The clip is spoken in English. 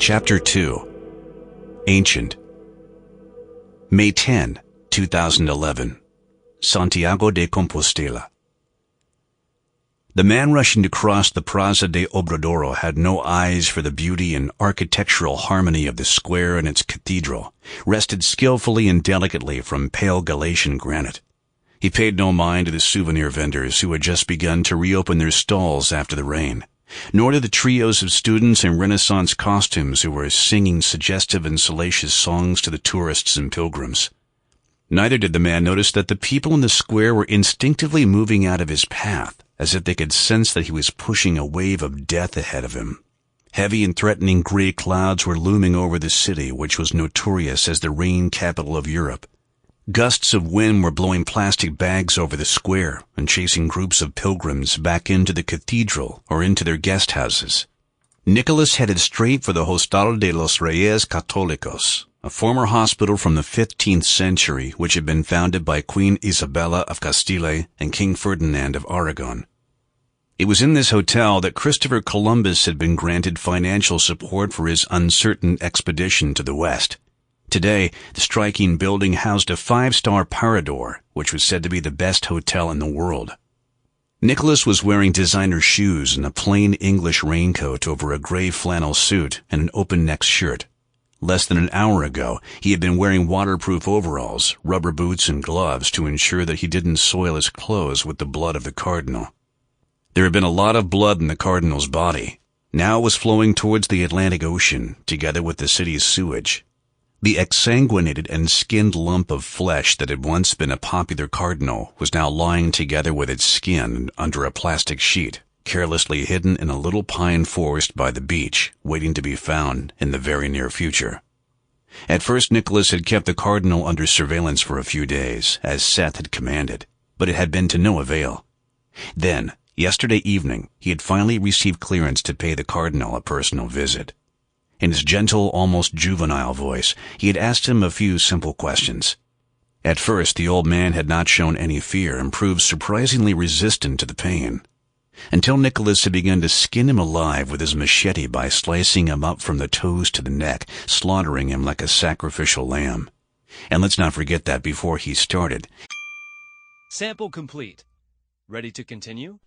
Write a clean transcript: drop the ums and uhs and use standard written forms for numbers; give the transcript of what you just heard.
Chapter 2. Ancient. May 10, 2011. Santiago de Compostela. The man rushing to cross the Plaza de Obradoro had no eyes for the beauty and architectural harmony of the square and its cathedral, rested skillfully and delicately from pale Galatian granite. He paid no mind to the souvenir vendors who had just begun to reopen their stalls after the rain, nor to the trios of students in Renaissance costumes who were singing suggestive and salacious songs to the tourists and pilgrims. Neither did the man notice that the people in the square were instinctively moving out of his path, as if they could sense that he was pushing a wave of death ahead of him. Heavy and threatening gray clouds were looming over the city, which was notorious as the rain capital of Europe. Gusts of wind were blowing plastic bags over the square and chasing groups of pilgrims back into the cathedral or into their guest houses. Nikolas headed straight for the Hostal de los Reyes Católicos, a former hospital from the 15th century which had been founded by Queen Isabella of Castile and King Ferdinand of Aragon. It was in this hotel that Christopher Columbus had been granted financial support for his uncertain expedition to the west. Today, the striking building housed a 5-star Parador, which was said to be the best hotel in the world. Nikolas was wearing designer shoes and a plain English raincoat over a gray flannel suit and an open-neck shirt. Less than an hour ago, he had been wearing waterproof overalls, rubber boots, and gloves to ensure that he didn't soil his clothes with the blood of the cardinal. There had been a lot of blood in the cardinal's body. Now it was flowing towards the Atlantic Ocean, together with the city's sewage. The exsanguinated and skinned lump of flesh that had once been a popular cardinal was now lying together with its skin under a plastic sheet, carelessly hidden in a little pine forest by the beach, waiting to be found in the very near future. At first Nikolas had kept the cardinal under surveillance for a few days, as Seth had commanded, but it had been to no avail. Then, yesterday evening, he had finally received clearance to pay the cardinal a personal visit. In his gentle, almost juvenile voice, he had asked him a few simple questions. At first, the old man had not shown any fear and proved surprisingly resistant to the pain, until Nikolas had begun to skin him alive with his machete by slicing him up from the toes to the neck, slaughtering him like a sacrificial lamb. And let's not forget that before he started... Sample complete. Ready to continue?